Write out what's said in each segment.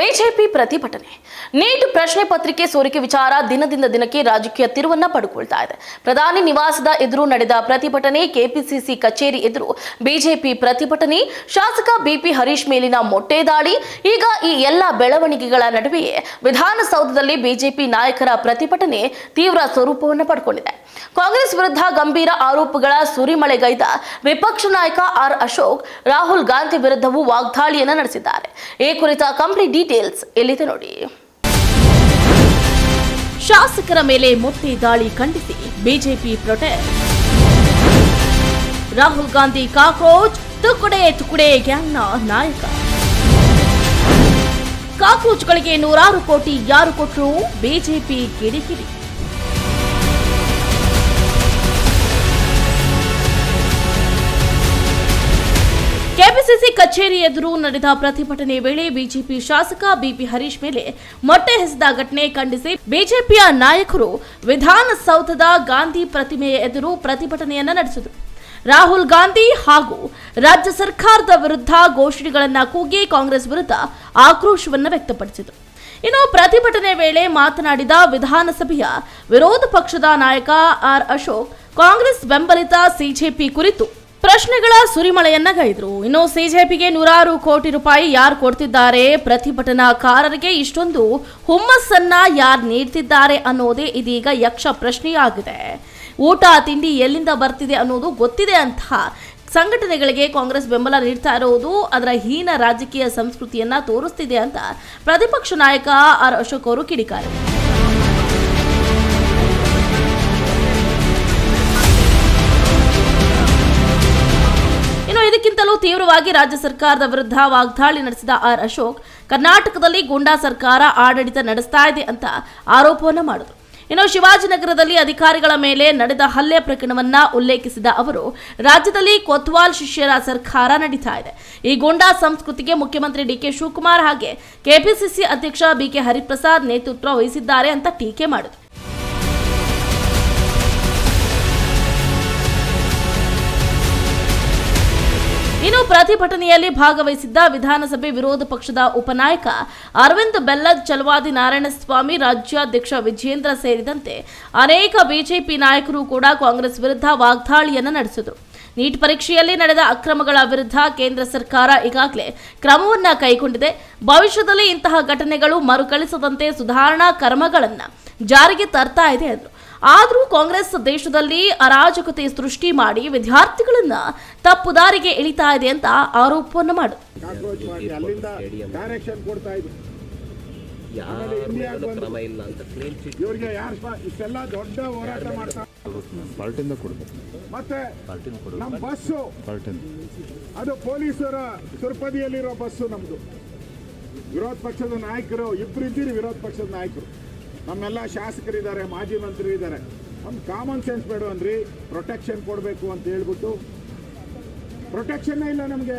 BJP ಪ್ರತಿಭಟನೆ. Neat ಪ್ರಶ್ನೆ ಪತ್ರಿಕೆ ಸೋರಿಕೆ ವಿಚಾರ ದಿನದಿಂದ ದಿನಕ್ಕೆ ರಾಜಕೀಯ ತಿರುವನ್ನ ಪಡೆದುಕೊಳ್ತಾ ಇದೆ. ಪ್ರಧಾನಿ ನಿವಾಸದ ಎದುರು ನಡೆದ ಪ್ರತಿಭಟನೆ, ಕೆಪಿಸಿಸಿ ಕಚೇರಿ ಎದುರು ಬಿಜೆಪಿ ಪ್ರತಿಭಟನೆ, ಶಾಸಕ ಬಿಪಿ ಹರೀಶ್ ಮೇಲಿನ ಮೊಟ್ಟೆ ದಾಳಿ, ಈಗ ಈ ಎಲ್ಲ ಬೆಳವಣಿಗೆಗಳ ನಡುವೆಯೇ ವಿಧಾನಸೌಧದಲ್ಲಿ ಬಿಜೆಪಿ ನಾಯಕರ ಪ್ರತಿಭಟನೆ ತೀವ್ರ ಸ್ವರೂಪವನ್ನು ಪಡೆದುಕೊಂಡಿದೆ. ಕಾಂಗ್ರೆಸ್ ವಿರುದ್ಧ ಗಂಭೀರ ಆರೋಪಗಳ ಸುರಿಮಳೆಗೈದ ವಿಪಕ್ಷ ನಾಯಕ ಆರ್ ಅಶೋಕ್ ರಾಹುಲ್ ಗಾಂಧಿ ವಿರುದ್ಧವೂ ವಾಗ್ದಾಳಿಯನ್ನು ನಡೆಸಿದ್ದಾರೆ. ಈ ಕುರಿತ ಕಂಪ್ಲೀಟ್ ಡೀಟೇಲ್ಸ್ ಇಲ್ಲಿದೆ ನೋಡಿ. ಶಾಸಕರ ಮೇಲೆ ಮೊಟ್ಟೆ ದಾಳಿ ಖಂಡಿಸಿ BJP protest. Rahul Gandhi cockroach, ತುಕುಡೆ ಗ್ಯಾಂಗ್ನ ನಾಯಕ. ಕಾಕ್ರೋಚ್ಗಳಿಗೆ 100 ಕೋಟಿ ಯಾರು ಕೊಟ್ಟರು? ಬಿಜೆಪಿ ಕಿಡಿಕಿಡಿ. ಕೆಪಿಸಿಸಿ ಕಚೇರಿ ಎದುರು ನಡೆದ ಪ್ರತಿಭಟನೆ ವೇಳೆ ಬಿಜೆಪಿ ಶಾಸಕ ಬಿಪಿ ಹರೀಶ್ ಮೇಲೆ ಮೊಟ್ಟೆ ಎಸೆದ ಘಟನೆ ಖಂಡಿಸಿ ಬಿಜೆಪಿಯ ನಾಯಕರು ವಿಧಾನಸೌಧದ ಗಾಂಧಿ ಪ್ರತಿಮೆಯ ಎದುರು ಪ್ರತಿಭಟನೆಯನ್ನ ನಡೆಸಿದರು. ರಾಹುಲ್ ಗಾಂಧಿ ಹಾಗೂ ರಾಜ್ಯ ಸರ್ಕಾರದ ವಿರುದ್ಧ ಘೋಷಣೆಗಳನ್ನು ಕೂಗಿ ಕಾಂಗ್ರೆಸ್ ವಿರುದ್ಧ ಆಕ್ರೋಶವನ್ನು ವ್ಯಕ್ತಪಡಿಸಿದರು. ಇನ್ನು ಪ್ರತಿಭಟನೆ ವೇಳೆ ಮಾತನಾಡಿದ ವಿಧಾನಸಭೆಯ ವಿರೋಧ ಪಕ್ಷದ ನಾಯಕ ಆರ್ ಅಶೋಕ್, ಕಾಂಗ್ರೆಸ್ ಬೆಂಬಲಿತ ಸಿಜೆಪಿ ಕುರಿತು ಪ್ರಶ್ನೆಗಳ ಸುರಿಮಳೆಯನ್ನ ಗೈದರು. ಇನ್ನು ಸಿಜೆಪಿಗೆ 100 ಕೋಟಿ ರೂಪಾಯಿ ಯಾರು ಕೊಡ್ತಿದ್ದಾರೆ? ಪ್ರತಿಭಟನಾಕಾರರಿಗೆ ಇಷ್ಟೊಂದು ಹುಮ್ಮಸ್ಸನ್ನ ಯಾರು ನೀಡ್ತಿದ್ದಾರೆ ಅನ್ನೋದೇ ಇದೀಗ ಯಕ್ಷ ಪ್ರಶ್ನೆಯಾಗಿದೆ. ಊಟ ತಿಂಡಿ ಎಲ್ಲಿಂದ ಬರ್ತಿದೆ ಅನ್ನೋದು ಗೊತ್ತಿದೆ ಅಂತಹ ಸಂಘಟನೆಗಳಿಗೆ ಕಾಂಗ್ರೆಸ್ ಬೆಂಬಲ ನೀಡ್ತಾ ಇರೋದು ಅದರ ಹೀನ ರಾಜಕೀಯ ಸಂಸ್ಕೃತಿಯನ್ನ ತೋರಿಸ್ತಿದೆ ಅಂತ ಪ್ರತಿಪಕ್ಷ ನಾಯಕ ಆರ್ ಅಶೋಕ್ ಅವರು ಕಿಡಿಕಾರೆ. ಇದಕ್ಕಿಂತಲೂ ತೀವ್ರವಾಗಿ ರಾಜ್ಯ ಸರ್ಕಾರದ ವಿರುದ್ಧ ವಾಗ್ದಾಳಿ ನಡೆಸಿದ ಆರ್ ಅಶೋಕ್, ಕರ್ನಾಟಕದಲ್ಲಿ ಗೂಂಡಾ ಸರ್ಕಾರ ಆಡಳಿತ ನಡೆಸ್ತಾ ಇದೆ ಅಂತ ಆರೋಪವನ್ನು ಮಾಡಿದರು. ಇನ್ನು ಶಿವಾಜಿನಗರದಲ್ಲಿ ಅಧಿಕಾರಿಗಳ ಮೇಲೆ ನಡೆದ ಹಲ್ಲೆ ಪ್ರಕರಣವನ್ನ ಉಲ್ಲೇಖಿಸಿದ ಅವರು, ರಾಜ್ಯದಲ್ಲಿ ಕೊತ್ವಾಲ್ ಶಿಷ್ಯರ ಸರ್ಕಾರ ನಡೀತಾ ಇದೆ. ಈ ಗೂಂಡಾ ಸಂಸ್ಕೃತಿಗೆ ಮುಖ್ಯಮಂತ್ರಿ ಡಿಕೆ ಶಿವಕುಮಾರ್ ಹಾಗೆ ಕೆಪಿಸಿಸಿ ಅಧ್ಯಕ್ಷ ಬಿಕೆ ಹರಿಪ್ರಸಾದ್ ನೇತೃತ್ವ ವಹಿಸಿದ್ದಾರೆ ಅಂತ ಟೀಕೆ ಮಾಡಿದರು. ಇನ್ನು ಪ್ರತಿಭಟನೆಯಲ್ಲಿ ಭಾಗವಹಿಸಿದ್ದ ವಿಧಾನಸಭೆ ವಿರೋಧ ಪಕ್ಷದ ಉಪನಾಯಕ ಅರವಿಂದ್ ಬೆಲ್ಲದ್, ಚಲವಾದಿ ನಾರಾಯಣಸ್ವಾಮಿ, ರಾಜ್ಯಾಧ್ಯಕ್ಷ ವಿಜೇಂದ್ರ ಸೇರಿದಂತೆ ಅನೇಕ ಬಿಜೆಪಿ ನಾಯಕರು ಕೂಡ ಕಾಂಗ್ರೆಸ್ ವಿರುದ್ಧ ವಾಗ್ದಾಳಿಯನ್ನು ನಡೆಸಿದರು. ನೀಟ್ ಪರೀಕ್ಷೆಯಲ್ಲಿ ನಡೆದ ಅಕ್ರಮಗಳ ವಿರುದ್ಧ ಕೇಂದ್ರ ಸರ್ಕಾರ ಈಗಾಗಲೇ ಕ್ರಮವನ್ನ ಕೈಗೊಂಡಿದೆ. ಭವಿಷ್ಯದಲ್ಲಿ ಇಂತಹ ಘಟನೆಗಳು ಮರುಕಳಿಸದಂತೆ ಸುಧಾರಣಾ ಕ್ರಮಗಳನ್ನು ಜಾರಿಗೆ ತರ್ತಾ ಇದೆ ಎಂದರು. ಆದರೂ ಕಾಂಗ್ರೆಸ್ ದೇಶದಲ್ಲಿ ಅರಾಜಕತೆ ಸೃಷ್ಟಿ ಮಾಡಿ ವಿದ್ಯಾರ್ಥಿಗಳನ್ನ ತಪ್ಪು ದಾರಿಗೆ ಎಳಿತಾ ಇದೆ ಅಂತ ಆರೋಪವನ್ನು ಮಾಡಿದ್ರು. ಅದು ಪೊಲೀಸರ ಸುರ್ಪದಿಯಲ್ಲಿರೋ ಬಸ್ಸು ನಮ್ದು. ವಿರೋಧ ಪಕ್ಷದ ನಾಯಕರು ಇಬ್ರು ಇದ್ದೀರಿ. ವಿರೋಧ ಪಕ್ಷದ ನಾಯಕರು ನಮ್ಮೆಲ್ಲ ಶಾಸಕರಿದ್ದಾರೆ, ಮಾಜಿ ಮಂತ್ರಿ ಇದ್ದಾರೆ. ಒಂದು ಕಾಮನ್ ಸೆನ್ಸ್ ಬೇಡ ಅಂದ್ರಿ, ಪ್ರೊಟೆಕ್ಷನ್ ಕೊಡಬೇಕು ಅಂತ ಹೇಳ್ಬಿಟ್ಟು ಪ್ರೊಟೆಕ್ಷನ್ನೇ ಇಲ್ಲ ನಮಗೆ.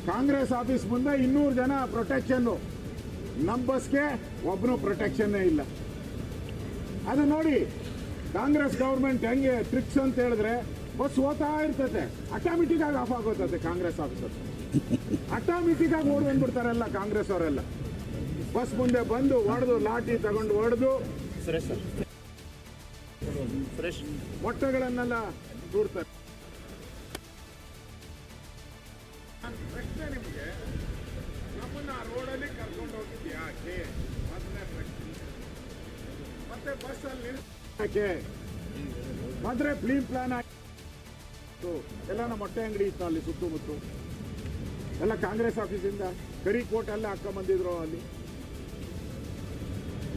ಕಾಂಗ್ರೆಸ್ ಆಫೀಸ್ ಮುಂದೆ 200 ಜನ ಪ್ರೊಟೆಕ್ಷನ್ನು, ನಮ್ಮ ಬಸ್ಗೆ ಒಬ್ಬನು ಪ್ರೊಟೆಕ್ಷನ್ನೇ ಇಲ್ಲ. ಅದು ನೋಡಿ ಕಾಂಗ್ರೆಸ್ ಗೌರ್ಮೆಂಟ್ ಹೆಂಗೆ ಟ್ರಿಕ್ಸ್ ಅಂತ ಹೇಳಿದ್ರೆ, ಬಸ್ ಹೋಗ್ತಾ ಇರ್ತದೆ, ಆಟೋಮೆಟಿಕ್ ಆಗಿ ಆಫ್ ಆಗೋತದೆ. ಕಾಂಗ್ರೆಸ್ ಆಫೀಸರ್ ಆಟೋಮೆಟಿಕ್ ಆಗಿ ಓಡಿ ಬಂದ್ಬಿಡ್ತಾರೆಲ್ಲ ಕಾಂಗ್ರೆಸ್ ಅವರೆಲ್ಲ. ಬಸ್ ಮುಂದೆ ಬಂದು ಹೊಡೆದು, ಲಾಠಿ ತಗೊಂಡು ಹೊಡೆದು ಮೊಟ್ಟೆಗಳನ್ನೆಲ್ಲ ದೂರ್ತಾರೆ. ಪ್ರಶ್ನೆ ನಿಮಗೆ, ನಮ್ಮನ್ನ ರೋಡಲ್ಲಿ ಕರ್ಕೊಂಡು ಹೋಗಿದ್ದು ಯಾಕೆ? ಮೊದಲನೇ ಪ್ರಶ್ನೆ. ಮತ್ತೆ ಬಸ್ಸಲ್ಲಿ ಯಾಕೆ? ಮತ್ತೆ ಫಿಲ್ಮ್ ಪ್ಲಾನ್ ಆಯ್ತು. ಎಲ್ಲ ನಮ್ಮ ಮೊಟ್ಟೆ ಅಂಗಡಿ ಇತ್ತು ಅಲ್ಲಿ ಸುತ್ತಮುತ್ತ, ಎಲ್ಲ ಕಾಂಗ್ರೆಸ್ ಆಫೀಸಿಂದ ಕರಿಕೋಟ್ ಎಲ್ಲ ಹಾಕೊಂಡ್ ಬಂದಿದ್ರು. ಅಲ್ಲಿ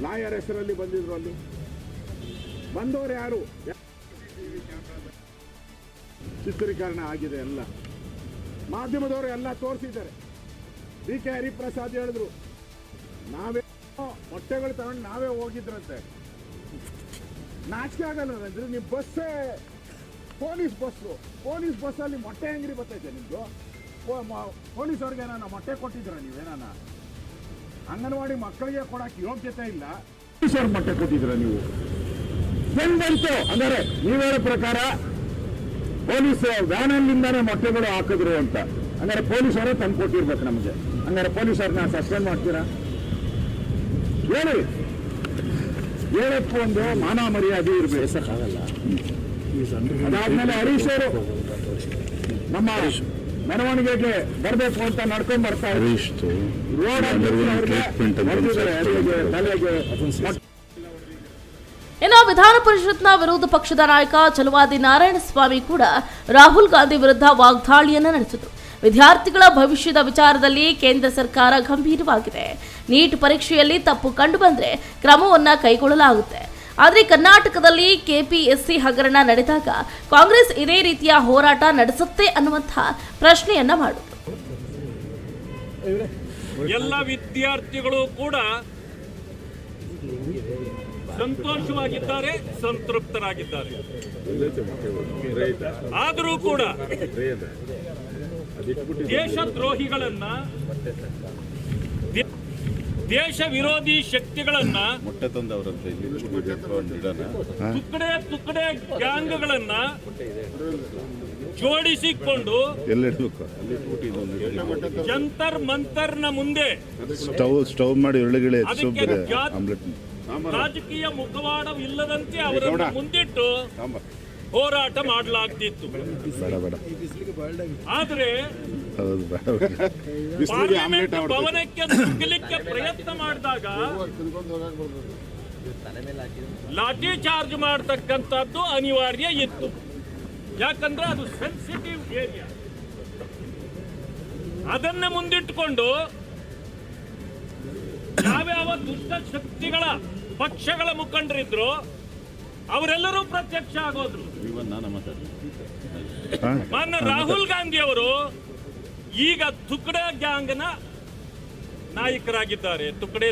ಲಾಯರ್ ಹೆಸರಲ್ಲಿ ಬಂದಿದ್ರು. ಅಲ್ಲಿ ಬಂದವರು ಯಾರು? ಚಿತ್ರೀಕರಣ ಆಗಿದೆ ಎಲ್ಲ, ಮಾಧ್ಯಮದವರು ಎಲ್ಲ ತೋರಿಸಿದ್ದಾರೆ. ಬಿಕೆ ಹರಿಪ್ರಸಾದ್ ಹೇಳಿದ್ರು, ನಾವೇ ಮೊಟ್ಟೆಗಳು ತಗೊಂಡು ನಾವೇ ಹೋಗಿದ್ರಂತೆ. ನಾಚಿಕೆ ಆಗಲ್ಲ ಅಂದ್ರೆ, ನಿಮ್ಮ ಬಸ್ಸೇ ಪೊಲೀಸ್ ಬಸ್ಸಲ್ಲಿ ಮೊಟ್ಟೆ ಅಂಗಡಿ ಬರ್ತೈತೆ ನಿಮ್ದು. ಪೊಲೀಸವ್ರಿಗೆ ಏನಾನ ಮೊಟ್ಟೆ ಕೊಟ್ಟಿದ್ರ ನೀವೇನಾನ? ಅಂಗನವಾಡಿ ಮಕ್ಕಳಿಗೆ ಕೊಡಕ್ಕೆ ಯೋಗ್ಯತೆ ಇಲ್ಲ, ಪೊಲೀಸವ್ರಿಗೆ ಮೊಟ್ಟೆ ಕೊಟ್ಟಿದ್ರ ನೀವು? ಬಂತು ಅಂದರೆ ನೀವು ಹೇಳೋ ಪ್ರಕಾರ ಪೊಲೀಸ್ ವ್ಯಾನಲ್ಲಿಂದಾನೇ ಮೊಟ್ಟೆಗಳು ಹಾಕಿದ್ರು ಅಂತ. ಅಂದರೆ ಪೊಲೀಸರೇ ತಂದು ಕೊಟ್ಟಿರ್ಬೇಕು ನಮಗೆ. ಹಂಗಾರೆ ಪೊಲೀಸರನ್ನ ಸಸ್ಪೆಂಡ್ ಮಾಡ್ತೀರಾ? ಹೇಳಕ್ಕೂ ಒಂದು ಮಾನ ಮರ್ಯಾದೆ ಇರಬೇಕು. ಅದಾದ್ಮೇಲೆ ಹರೀಶ್ ಅವರು ನಮ್ಮ ಮೆರವಣಿಗೆಗೆ ಬರಬೇಕು ಅಂತ ನಡ್ಕೊಂಡ್ ಬರ್ತಾ ಇನ್ನು ವಿಧಾನ ಪರಿಷತ್ನ ವಿರೋಧ ಪಕ್ಷದ ನಾಯಕ ಚಲುವಾದಿ ನಾರಾಯಣಸ್ವಾಮಿ ಕೂಡ ರಾಹುಲ್ ಗಾಂಧಿ ವಿರುದ್ಧ ವಾಗ್ದಾಳಿಯನ್ನ ನಡೆಸಿದರು. ವಿದ್ಯಾರ್ಥಿಗಳ ಭವಿಷ್ಯದ ವಿಚಾರದಲ್ಲಿ ಕೇಂದ್ರ ಸರ್ಕಾರ ಗಂಭೀರವಾಗಿದೆ. ನೀಟ್ ಪರೀಕ್ಷೆಯಲ್ಲಿ ತಪ್ಪು ಕಂಡು ಬಂದ್ರೆ ಕ್ರಮವನ್ನ ಕೈಗೊಳ್ಳಲಾಗುತ್ತೆ. ಆದರೆ ಕರ್ನಾಟಕದಲ್ಲಿ ಕೆಪಿಎಸ್ಸಿ ಹಗರಣ ನಡೆದಾಗ ಕಾಂಗ್ರೆಸ್ ಇದೇ ರೀತಿಯ ಹೋರಾಟ ನಡೆಸುತ್ತೆ ಅನ್ನುವಂತಹ ಪ್ರಶ್ನೆಯನ್ನ ಮಾಡಿದ್ರು. ಎಲ್ಲ ವಿದ್ಯಾರ್ಥಿಗಳು ಕೂಡ ಸಂತೋಷವಾಗಿದ್ದಾರೆ, ಸಂತೃಪ್ತರಾಗಿದ್ದಾರೆ. ಆದರೂ ಕೂಡ ದೇಶದ್ರೋಹಿಗಳನ್ನ, ದೇಶ ವಿರೋಧಿ ಶಕ್ತಿಗಳನ್ನ, ತುಕಡೆ ಗ್ಯಾಂಗ್ಗಳನ್ನ ಜೋಡಿಸಿಕೊಂಡು ಜಂತರ್ ಮಂತರ್ನ ಮುಂದೆ ಸ್ಟವ್ ಮಾಡಿ ರಾಜಕೀಯ ಮುಖವಾಡವಿಲ್ಲದಂತೆ ಅವರನ್ನು ಮುಂದಿಟ್ಟು ಹೋರಾಟ ಮಾಡಲಾಗ್ತಿತ್ತು. ಆದರೆ ಪಾರ್ಲಿಮೆಂಟ್ ಭವನಕ್ಕೆ ನುಗ್ಗಲಿಕ್ಕೆ ಪ್ರಯತ್ನ ಮಾಡಿದಾಗ ಲಾಠಿ ಚಾರ್ಜ್ ಮಾಡತಕ್ಕಂಥದ್ದು ಅನಿವಾರ್ಯ ಇತ್ತು. ಯಾಕಂದ್ರೆ ಅದು ಸೆನ್ಸಿಟಿವ್ ಏರಿಯಾ. ಅದನ್ನ ಮುಂದಿಟ್ಟುಕೊಂಡು ಯಾವ್ಯಾವ ದುಷ್ಟ ಶಕ್ತಿಗಳ ಪಕ್ಷಗಳ ಮುಖಂಡರಿದ್ರು ಅವರೆಲ್ಲರೂ ಪ್ರತ್ಯಕ್ಷ ಆಗೋದ್ರು. ಮಾನ್ಯ ರಾಹುಲ್ ಗಾಂಧಿ ಅವರು ಈಗ ತುಕಡೆ ಗ್ಯಾಂಗ್ನ ನಾಯಕರಾಗಿದ್ದಾರೆ. ತುಕಡೆ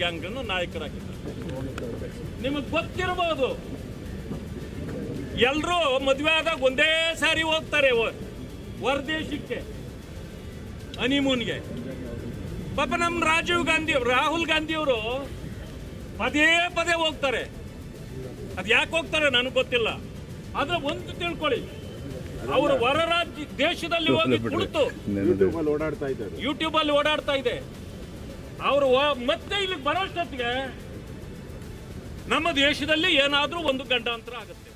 ಗ್ಯಾಂಗ್ನ ನಾಯಕರಾಗಿದ್ದಾರೆ. ನಿಮಗೆ ಗೊತ್ತಿರಬಹುದು, ಎಲ್ಲರೂ ಮದುವೆ ಆದಾಗ ಒಂದೇ ಸಾರಿ ಹೋಗ್ತಾರೆ ಹೊರದೇಶಕ್ಕೆ ಹನಿಮೂನ್ಗೆ. ಪಾಪ ನಮ್ಮ ರಾಹುಲ್ ಗಾಂಧಿ ಅವರು ಪದೇ ಪದೇ ಹೋಗ್ತಾರೆ. ಅದು ಯಾಕೆ ಹೋಗ್ತಾರೆ ನನಗೆ ಗೊತ್ತಿಲ್ಲ. ಆದ್ರೆ ಒಂದು ತಿಳ್ಕೊಳ್ಳಿ, ಅವರು ಹೊರ ರಾಜ್ಯ ದೇಶದಲ್ಲಿ ಹೋಗಿ ಕುಳಿತು ಯೂಟ್ಯೂಬ್ ಅಲ್ಲಿ ಓಡಾಡ್ತಾ ಇದೆ. ಅವರು ಮತ್ತೆ ಇಲ್ಲಿಗೆ ಬರೋಷ್ಟೊತ್ತಿಗೆ ನಮ್ಮ ದೇಶದಲ್ಲಿ ಏನಾದ್ರೂ ಒಂದು ಗಂಡಾಂತರ ಆಗುತ್ತೆ.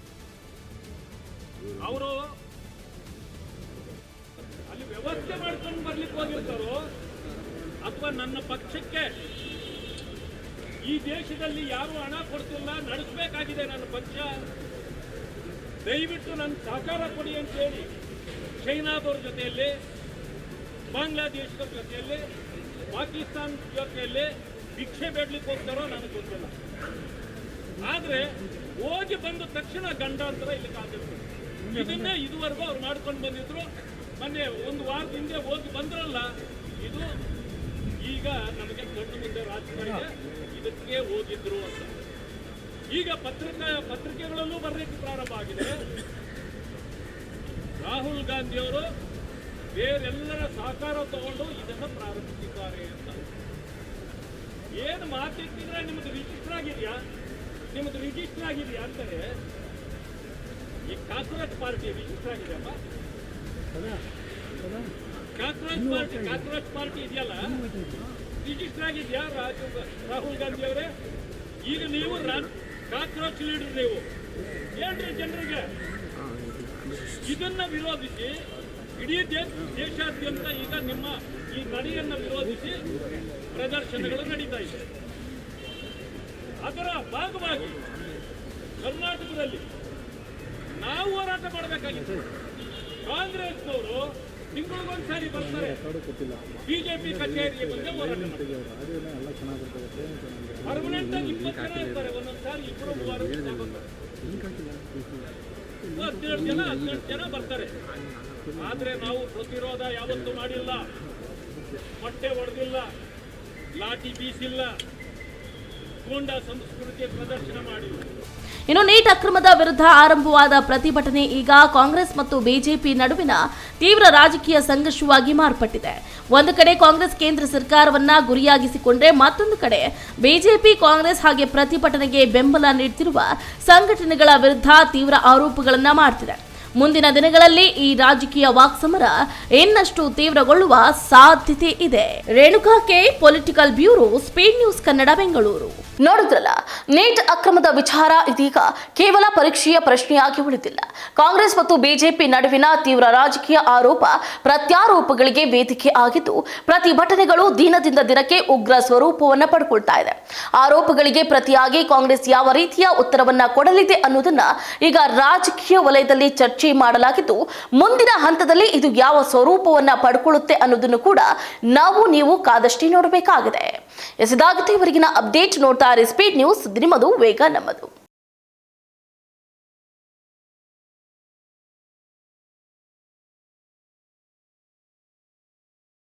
ಅವರು ಅಲ್ಲಿ ವ್ಯವಸ್ಥೆ ಮಾಡ್ಕೊಂಡು ಬರ್ಲಿಕ್ಕೆ ಹೋಗಿರ್ತಾರೋ ಅಥವಾ ನನ್ನ ಪಕ್ಷಕ್ಕೆ ಈ ದೇಶದಲ್ಲಿ ಯಾರು ಹಣ ಕೊಡ್ತಿಲ್ಲ, ನಡೆಸಬೇಕಾಗಿದೆ ನನ್ನ ಪಕ್ಷ, ದಯವಿಟ್ಟು ನನ್ನ ಸಹಕಾರ ಕೊಡಿ ಅಂತ ಹೇಳಿ ಚೈನಾದವ್ರ ಜೊತೆಯಲ್ಲಿ, ಬಾಂಗ್ಲಾದೇಶದ ಜೊತೆಯಲ್ಲಿ, ಪಾಕಿಸ್ತಾನ ಜೊತೆಯಲ್ಲಿ ಭಿಕ್ಷೆ ಬೇಡ್ಲಿಕ್ಕೆ ಹೋಗ್ತಾರೋ ನನಗೆ ಗೊತ್ತಿಲ್ಲ. ಆದ್ರೆ ಹೋಗಿ ಬಂದ ತಕ್ಷಣ ಗಂಡಾಂತರ ಇಲ್ಲಿ ಕಾದಿರ್ತಾರೆ. ಇದನ್ನೇ ಇದುವರೆಗೂ ಅವ್ರು ಮಾಡ್ಕೊಂಡು ಬಂದಿದ್ರು. ಮೊನ್ನೆ ಒಂದು ವಾರದ ಹಿಂದೆ ಹೋಗಿ ಬಂದ್ರಲ್ಲ, ಇದು ಈಗ ನಮಗೆ ದೊಡ್ಡ ಮುಂದೆ ರಾಜಕಾರಣ ಇದಕ್ಕೆ ಹೋಗಿದ್ರು ಅಂತ. ಈಗ ಪತ್ರಿಕೆಗಳಲ್ಲೂ ಬರಲಿಕ್ಕೆ ಪ್ರಾರಂಭ ಆಗಿದೆ. ರಾಹುಲ್ ಗಾಂಧಿ ಅವರು ಬೇರೆಲ್ಲರ ಸಹಕಾರ ತಗೊಂಡು ಇದನ್ನು ಪ್ರಾರಂಭಿಸಿದ್ದಾರೆ ಅಂತ. ಏನು ಮಾತಿದ್ರೆ ನಿಮ್ದು ರಿಜಿಸ್ಟರ್ ಆಗಿದೆಯಾ, ಅಂತಾರೆ. ಈ ಕಾಕ್ರೋಚ್ ಪಾರ್ಟಿ ರಿಜಿಸ್ಟರ್ ಆಗಿದೆಯಪ್ಪ. ಕಾಕ್ರೋಚ್ ಪಾರ್ಟಿ ಇದೆಯಲ್ಲ, ರಿಜಿಸ್ಟರ್ ಆಗಿದೆಯಾ ರಾಹುಲ್ ಗಾಂಧಿ ಅವರೇ? ಈಗ ನೀವು ಕಾಕ್ರೋಚ್ ಲೀಡರ್, ನೀವು ಏನ್ರಿ ಜನರಿಗೆ ಇದನ್ನ ವಿರೋಧಿಸಿ ಇಡೀ ದೇಶಾದ್ಯಂತ ಈಗ ನಿಮ್ಮ ಈ ನಡೆಯನ್ನು ವಿರೋಧಿಸಿ ಪ್ರದರ್ಶನಗಳು ನಡೀತಾ ಇದೆ. ಅದರ ಭಾಗವಾಗಿ ಕರ್ನಾಟಕದಲ್ಲಿ ನಾವು ಹೋರಾಟ ಮಾಡಬೇಕಾಗಿತ್ತು. ಕಾಂಗ್ರೆಸ್ನವರು ತಿಂಗಳಿಗೊಂದ್ಸಾರಿ ಬರ್ತಾರೆ, ಬಿಜೆಪಿ ಕಚೇರಿಗೆ ಬಂದು ಹೋರಾಟ ಮಾಡ್ತಾರೆ. ಪರ್ಮನೆಂಟ್ ಆಗಿ 20 ಜನ ಇರ್ತಾರೆ, ಒಂದೊಂದ್ಸಾರಿ 2-3 ಜನ ಬರ್ತಾರೆ. ಆದ್ರೆ ನಾವು ಪ್ರತಿರೋಧ ಯಾವತ್ತೂ ಮಾಡಿಲ್ಲ, ಹೊಟ್ಟೆ ಹೊಡೆದಿಲ್ಲ, ಲಾಠಿ ಬೀಸಿಲ್ಲ, ಗೂಂಡಾ ಸಂಸ್ಕೃತಿಯ ಪ್ರದರ್ಶನ ಮಾಡಿಲ್ಲ. ಇನ್ನು ನೀಟ್ ಅಕ್ರಮದ ವಿರುದ್ಧ ಆರಂಭವಾದ ಪ್ರತಿಭಟನೆ ಈಗ ಕಾಂಗ್ರೆಸ್ ಮತ್ತು ಬಿಜೆಪಿ ನಡುವಿನ ತೀವ್ರ ರಾಜಕೀಯ ಸಂಘರ್ಷವಾಗಿ ಮಾರ್ಪಟ್ಟಿದೆ. ಒಂದು ಕಡೆ ಕಾಂಗ್ರೆಸ್ ಕೇಂದ್ರ ಸರ್ಕಾರವನ್ನ ಗುರಿಯಾಗಿಸಿಕೊಂಡ್ರೆ, ಮತ್ತೊಂದು ಕಡೆ ಬಿಜೆಪಿ ಕಾಂಗ್ರೆಸ್ ಹಾಗೆ ಪ್ರತಿಭಟನೆಗೆ ಬೆಂಬಲ ನೀಡುತ್ತಿರುವ ಸಂಘಟನೆಗಳ ವಿರುದ್ಧ ತೀವ್ರ ಆರೋಪಗಳನ್ನ ಮಾಡ್ತಿದೆ. ಮುಂದಿನ ದಿನಗಳಲ್ಲಿ ಈ ರಾಜಕೀಯ ವಾಕ್ಸಮರ ಇನ್ನಷ್ಟು ತೀವ್ರಗೊಳ್ಳುವ ಸಾಧ್ಯತೆ ಇದೆ. Renuka K, political bureau, speed news Kannada, Bengaluru. ನೋಡಿದ್ರಲ್ಲ, ನೀಟ್ ಅಕ್ರಮದ ವಿಚಾರ ಇದೀಗ ಕೇವಲ ಪರೀಕ್ಷೆಯ ಪ್ರಶ್ನೆಯಾಗಿ ಉಳಿದಿಲ್ಲ. ಕಾಂಗ್ರೆಸ್ ಮತ್ತು ಬಿಜೆಪಿ ನಡುವಿನ ತೀವ್ರ ರಾಜಕೀಯ ಆರೋಪ ಪ್ರತ್ಯಾರೋಪಗಳಿಗೆ ವೇದಿಕೆ ಆಗಿದ್ದು, ಪ್ರತಿಭಟನೆಗಳು ದಿನದಿಂದ ದಿನಕ್ಕೆ ಉಗ್ರ ಸ್ವರೂಪವನ್ನ ಪಡ್ಕೊಳ್ತಾ ಇದೆ. ಆರೋಪಗಳಿಗೆ ಪ್ರತಿಯಾಗಿ ಕಾಂಗ್ರೆಸ್ ಯಾವ ರೀತಿಯ ಉತ್ತರವನ್ನ ಕೊಡಲಿದೆ ಅನ್ನೋದನ್ನ ಈಗ ರಾಜಕೀಯ ವಲಯದಲ್ಲಿ ಚರ್ಚೆ ಮಾಡಲಾಗಿದ್ದು, ಮುಂದಿನ ಹಂತದಲ್ಲಿ ಇದು ಯಾವ ಸ್ವರೂಪವನ್ನ ಪಡ್ಕೊಳ್ಳುತ್ತೆ ಅನ್ನೋದನ್ನು ಕೂಡ ನೀವು ಕಾದಷ್ಟೇ ನೋಡಬೇಕಾಗಿದೆ. ಇದಾಗುತ್ತೆ ಇವರಿಗಿನ ಅಪ್ಡೇಟ್. ನೋಡ್ತಾ ಇರಿ ಸ್ಪೀಡ್ ನ್ಯೂಸ್, ನಿಮ್ಮದು ವೇಗ ನಮ್ಮದು.